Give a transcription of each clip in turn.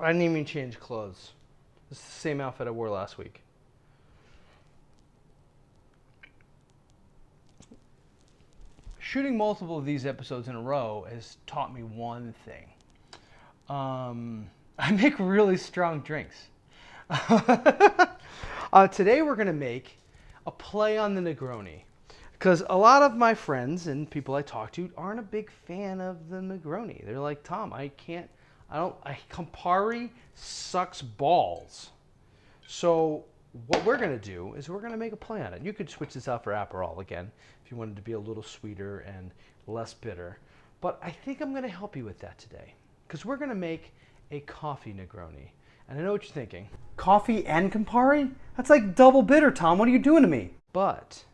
I didn't even change clothes. It's the same outfit I wore last week. Shooting multiple of these episodes in a row has taught me one thing. I make really strong drinks. Today we're going to make a play on the Negroni. Because a lot of my friends and people I talk to aren't a big fan of the Negroni. They're like, Tom, Campari sucks balls. So what we're going to do is we're going to make a play on it. You could switch this out for Aperol again if you wanted to be a little sweeter and less bitter. But I think I'm going to help you with that today. Because we're going to make a coffee Negroni. And I know what you're thinking. Coffee and Campari? That's like double bitter, Tom. What are you doing to me? But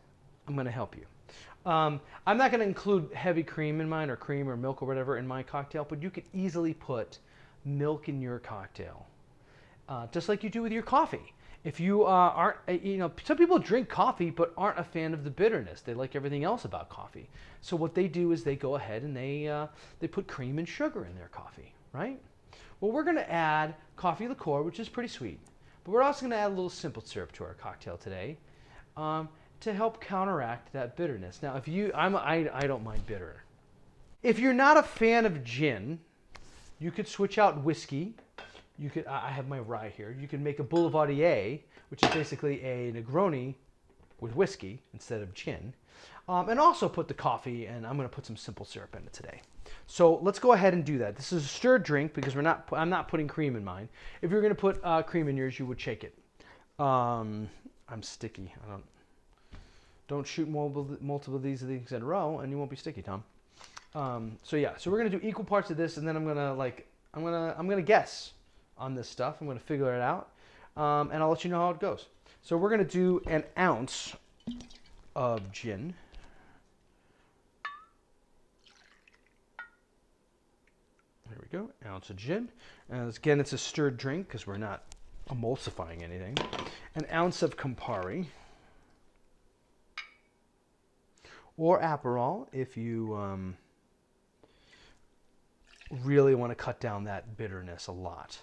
I'm going to help you. I'm not going to include heavy cream in mine, or cream or milk or whatever in my cocktail, but you could easily put milk in your cocktail, just like you do with your coffee. If you aren't, some people drink coffee but aren't a fan of the bitterness. They like everything else about coffee. So what they do is they go ahead and they put cream and sugar in their coffee, right? Well, we're going to add coffee liqueur, which is pretty sweet, but we're also going to add a little simple syrup to our cocktail today. To help counteract that bitterness. Now, I don't mind bitter. If you're not a fan of gin, you could switch out whiskey. I have my rye here. You can make a Boulevardier, which is basically a Negroni with whiskey instead of gin. And also put the coffee, and I'm going to put some simple syrup in it today. So let's go ahead and do that. This is a stirred drink because I'm not putting cream in mine. If you're going to put cream in yours, you would shake it. I'm sticky. Don't shoot multiple of these things in a row, and you won't be sticky, Tom. So we're gonna do equal parts of this, and then I'm gonna guess on this stuff. I'm gonna figure it out, and I'll let you know how it goes. So we're gonna do an ounce of gin. There we go, ounce of gin. And again, it's a stirred drink because we're not emulsifying anything. An ounce of Campari. Or Aperol if you really want to cut down that bitterness a lot.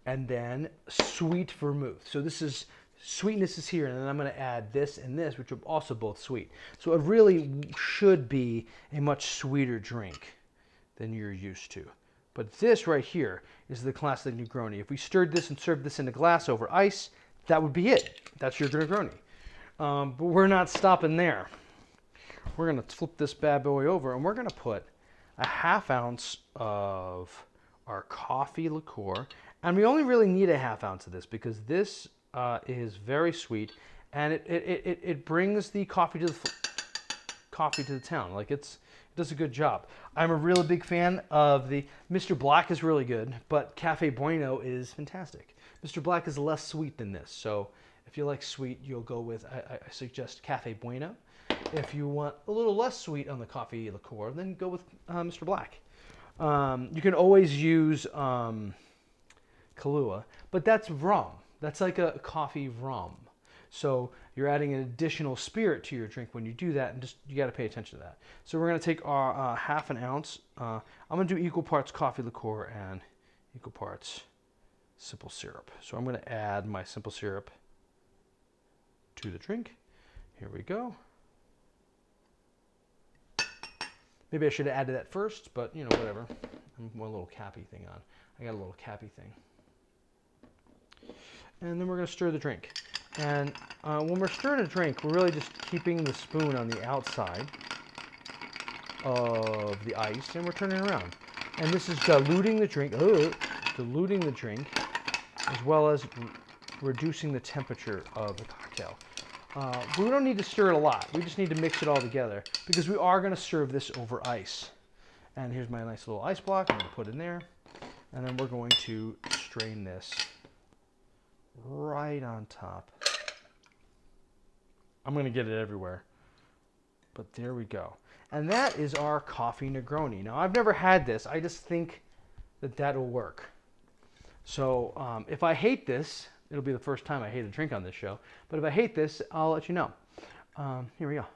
And then Sweet Vermouth. So sweetness is here, and then I'm going to add this and this, which are also both sweet. So it really should be a much sweeter drink than you're used to. But this right here is the classic Negroni. If we stirred this and served this in a glass over ice, that would be it. That's your Negroni. But we're not stopping there. We're going to flip this bad boy over, and we're going to put a half ounce of our coffee liqueur. And we only really need a half ounce of this because this is very sweet, and it brings the coffee to the town. Like it does a good job. I'm a really big fan of the Mr. Black is really good, but Cafe Bueno is fantastic. Mr. Black is less sweet than this, so if you like sweet, you'll go with, I suggest Cafe Bueno. If you want a little less sweet on the coffee liqueur, then go with Mr. Black. You can always use Kahlua, but that's rum. That's like a coffee rum. So you're adding an additional spirit to your drink when you do that, and you got to pay attention to that. So we're going to take our half an ounce. I'm going to do equal parts coffee liqueur and equal parts simple syrup. So I'm going to add my simple syrup to the drink. Here we go. Maybe I should have added that first, but whatever. I'm one little cappy thing on. I got a little cappy thing. And then we're going to stir the drink. And when we're stirring a drink, we're really just keeping the spoon on the outside of the ice, and we're turning around. And this is diluting the drink, as well as reducing the temperature of the cocktail. We don't need to stir it a lot. We just need to mix it all together because we are going to serve this over ice. And here's my nice little ice block. I'm going to put in there. And then we're going to strain this right on top. I'm going to get it everywhere. But there we go. And that is our coffee Negroni. Now, I've never had this. I just think that that'll work. So if I hate this, it'll be the first time I hate a drink on this show. But if I hate this, I'll let you know. Here we go.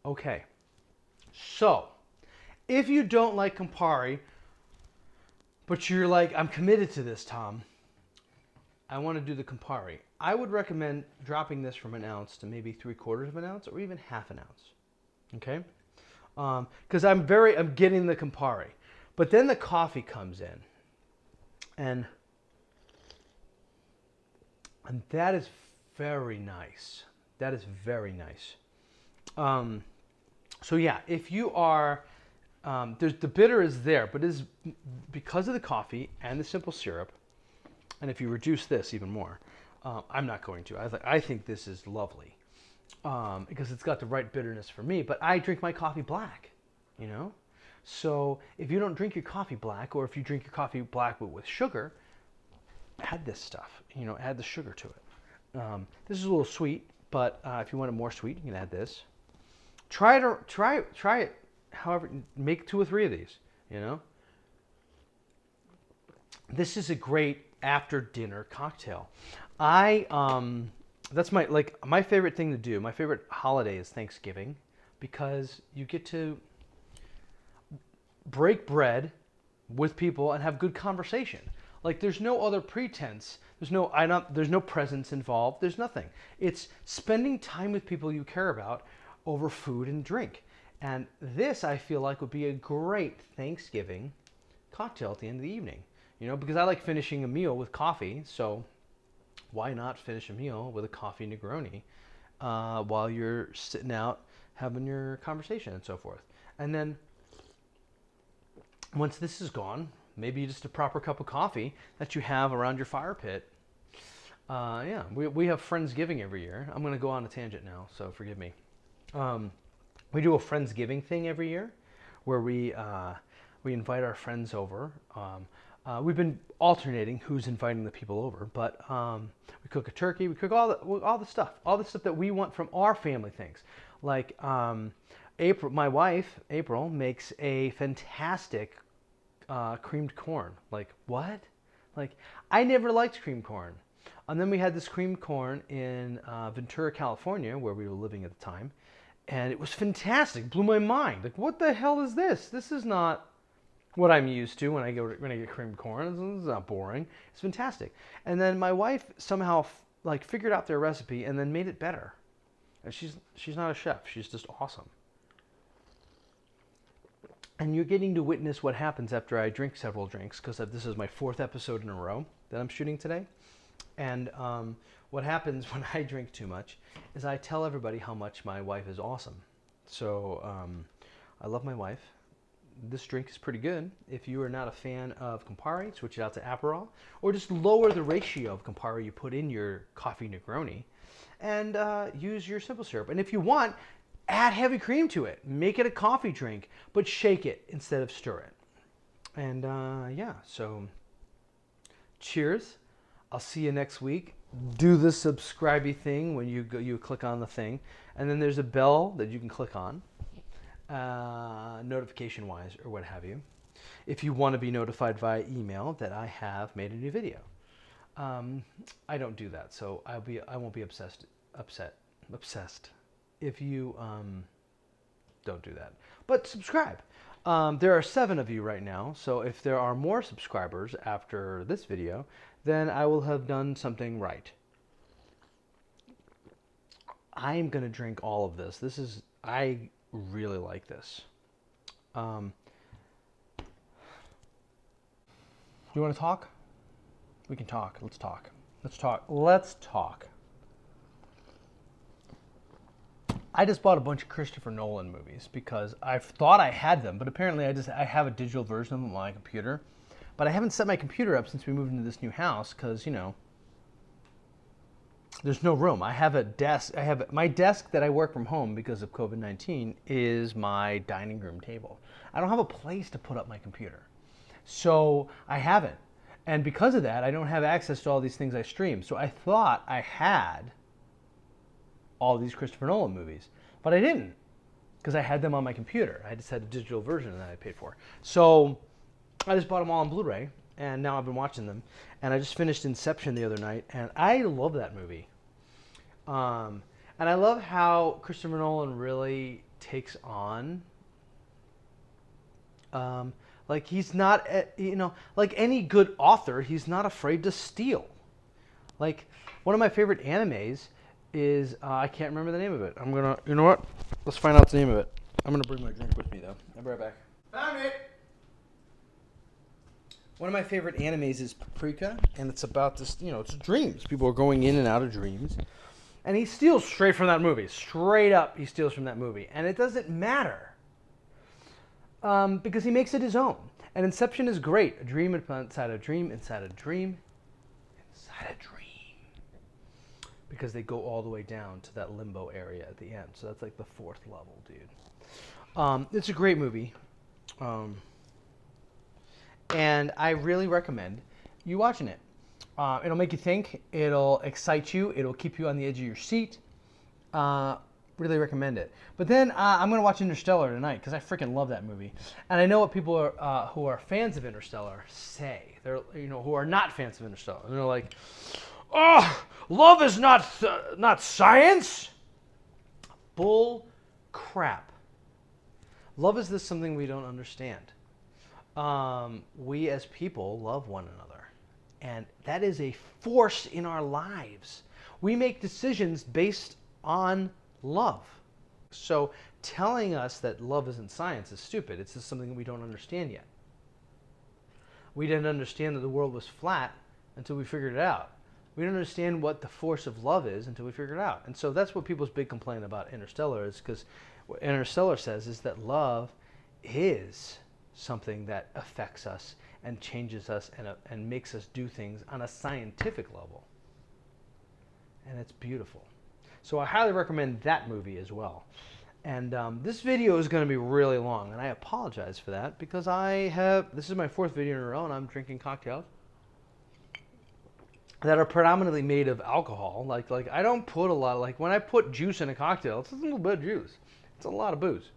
Okay. So, if you don't like Campari, but you're like, I'm committed to this, Tom, I want to do the Campari. I would recommend dropping this from an ounce to maybe 3/4 of an ounce or even half an ounce. Okay? Because I'm getting the Campari. But then the coffee comes in. And that is very nice. That is very nice. So yeah, if you are, the bitter is there, but it is because of the coffee and the simple syrup. And if you reduce this even more, I'm not going to. I think this is lovely because it's got the right bitterness for me. But I drink my coffee black, you know. So if you don't drink your coffee black, or if you drink your coffee black but with sugar, add this stuff. You know, add the sugar to it. This is a little sweet, but if you want it more sweet, you can add this. Try it. However, make 2 or 3 of these. You know, this is a great after dinner cocktail. That's my favorite thing to do. My favorite holiday is Thanksgiving because you get to break bread with people and have good conversation. Like there's no other pretense. There's no presents involved. There's nothing. It's spending time with people you care about over food and drink. And this I feel like would be a great Thanksgiving cocktail at the end of the evening. You know, because I like finishing a meal with coffee, so why not finish a meal with a coffee Negroni while you're sitting out having your conversation and so forth. And then once this is gone, maybe just a proper cup of coffee that you have around your fire pit. Yeah, we have Friendsgiving every year. I'm going to go on a tangent now, so forgive me. We do a Friendsgiving thing every year where we invite our friends over. We've been alternating who's inviting the people over, but we cook a turkey. We cook all the stuff that we want from our family things. Like April, my wife April makes a fantastic creamed corn. Like what? Like I never liked creamed corn, and then we had this creamed corn in Ventura, California, where we were living at the time, and it was fantastic. Blew my mind. Like what the hell is this? This is not what I'm used to when I get creamed corn. This is not boring. It's fantastic. And then my wife somehow figured out their recipe and then made it better. And she's not a chef. She's just awesome. And you're getting to witness what happens after I drink several drinks, because this is my 4th episode in a row that I'm shooting today. And what happens when I drink too much is I tell everybody how much my wife is awesome. So I love my wife. This drink is pretty good. If you are not a fan of Campari, switch it out to Aperol, or just lower the ratio of Campari you put in your coffee Negroni, and use your simple syrup. And if you want, add heavy cream to it. Make it a coffee drink, but shake it instead of stir it. And yeah, so cheers. I'll see you next week. Do the subscribe-y thing when you click on the thing, and then there's a bell that you can click on. Notification wise or what have you, if you want to be notified via email that I have made a new video. I don't do that, so I won't be obsessed if you don't do that. But subscribe. There are 7 of you right now, so if there are more subscribers after this video, then I will have done something right. I'm gonna drink all of this. I really like this. You want to talk? We can talk. Let's talk. Let's talk. I just bought a bunch of Christopher Nolan movies because I thought I had them, but apparently I have a digital version of them on my computer. But I haven't set my computer up since we moved into this new house because, you know, there's no room. I have a desk. My desk that I work from home because of COVID-19 is my dining room table. I don't have a place to put up my computer. So I haven't. And because of that, I don't have access to all these things I stream. So I thought I had all these Christopher Nolan movies, but I didn't because I had them on my computer. I just had a digital version that I paid for. So I just bought them all on Blu-ray. And now I've been watching them. And I just finished Inception the other night. And I love that movie. And I love how Christopher Nolan really takes on Like he's not, like any good author, he's not afraid to steal. Like one of my favorite animes is, I can't remember the name of it. You know what? Let's find out the name of it. I'm gonna bring my drink with me though. I'll be right back. Found it! One of my favorite animes is Paprika, and it's about this, it's dreams. People are going in and out of dreams. And he steals straight from that movie. Straight up, he steals from that movie. And it doesn't matter. Because he makes it his own. And Inception is great. A dream inside a dream, inside a dream, inside a dream. Because they go all the way down to that limbo area at the end. So that's like the 4th level, dude. It's a great movie. And I really recommend you watching it. It'll make you think. It'll excite you. It'll keep you on the edge of your seat. Really recommend it. But then I'm going to watch Interstellar tonight because I freaking love that movie. And I know what people are, who are fans of Interstellar say. They're, who are not fans of Interstellar. And they're like, oh, love is not science. Bull crap. Love is this something we don't understand. We as people love one another, and that is a force in our lives. We make decisions based on love. So telling us that love isn't science is stupid. It's just something we don't understand yet. We didn't understand that the world was flat until we figured it out. We don't understand what the force of love is until we figure it out. And so that's what people's big complaint about Interstellar is, because what Interstellar says is that love is something that affects us and changes us and makes us do things on a scientific level. And it's beautiful. So I highly recommend that movie as well. And this video is going to be really long, and I apologize for that because this is my 4th video in a row, and I'm drinking cocktails that are predominantly made of alcohol. Like I don't put a lot, like when I put juice in a cocktail, it's a little bit of juice. It's a lot of booze.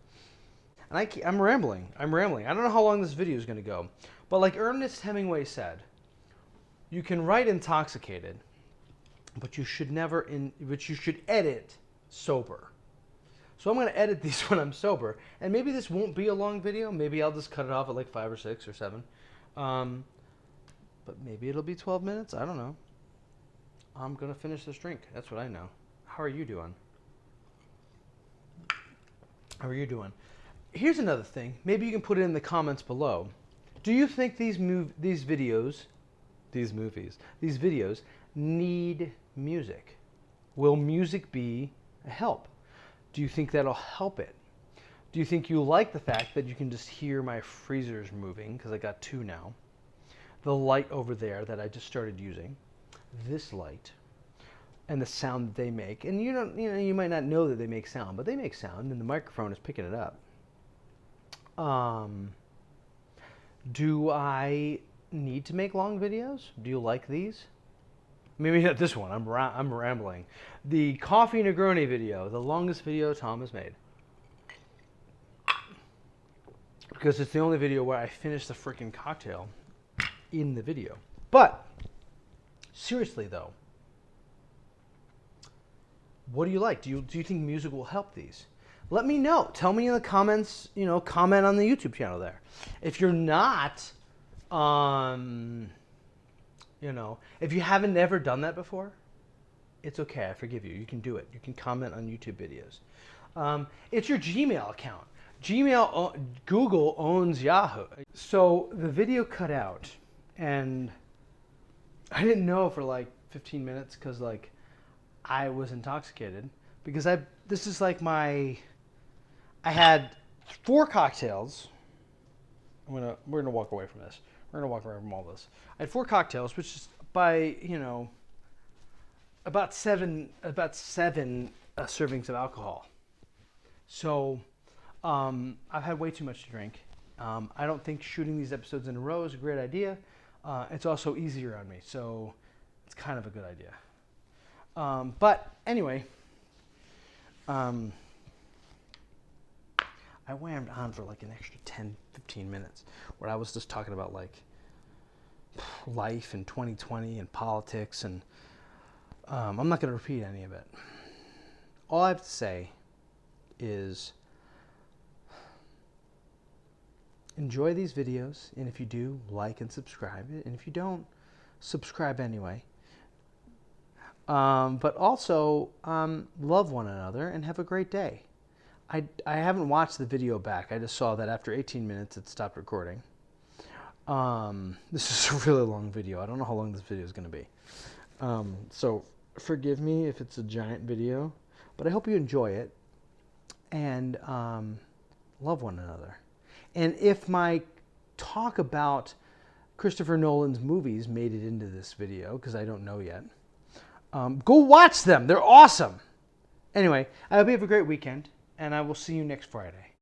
And I'm rambling. I don't know how long this video is going to go. But like Ernest Hemingway said, you can write intoxicated, but you should edit sober. So I'm going to edit these when I'm sober. And maybe this won't be a long video. Maybe I'll just cut it off at like 5 or 6 or 7. But maybe it'll be 12 minutes. I don't know. I'm going to finish this drink. That's what I know. How are you doing? Here's another thing. Maybe you can put it in the comments below. Do you think these videos need music? Will music be a help? Do you think that'll help it? Do you think you like the fact that you can just hear my freezers moving, because I got 2 now? The light over there that I just started using, this light, and the sound that they make. And you might not know that they make sound, but they make sound, and the microphone is picking it up. Do I need to make long videos? Do you like these? Maybe not this one. I'm rambling. The Coffee Negroni video, the longest video Tom has made. Because it's the only video where I finish the freaking cocktail in the video. But, seriously though, what do you like? Do you think music will help these? Let me know. Tell me in the comments, comment on the YouTube channel there. If you're not, if you haven't never done that before, it's okay. I forgive you. You can do it. You can comment on YouTube videos. It's your Gmail account. Google owns Yahoo. So the video cut out, and I didn't know for like 15 minutes because like I was intoxicated because this is like I had 4 cocktails. We're gonna walk away from this. We're gonna walk away from all this. I had 4 cocktails, which is by about seven servings of alcohol. So I've had way too much to drink. I don't think shooting these episodes in a row is a great idea. It's also easier on me, so it's kind of a good idea. But anyway, I whammed on for like an extra 10, 15 minutes where I was just talking about like life and 2020 and politics, and I'm not going to repeat any of it. All I have to say is enjoy these videos, and if you do, like and subscribe. And if you don't, subscribe anyway. But also, love one another and have a great day. I haven't watched the video back. I just saw that after 18 minutes it stopped recording. This is a really long video. I don't know how long this video is going to be. So forgive me if it's a giant video, but I hope you enjoy it and love one another. And if my talk about Christopher Nolan's movies made it into this video, because I don't know yet, go watch them. They're awesome. Anyway, I hope you have a great weekend, and I will see you next Friday.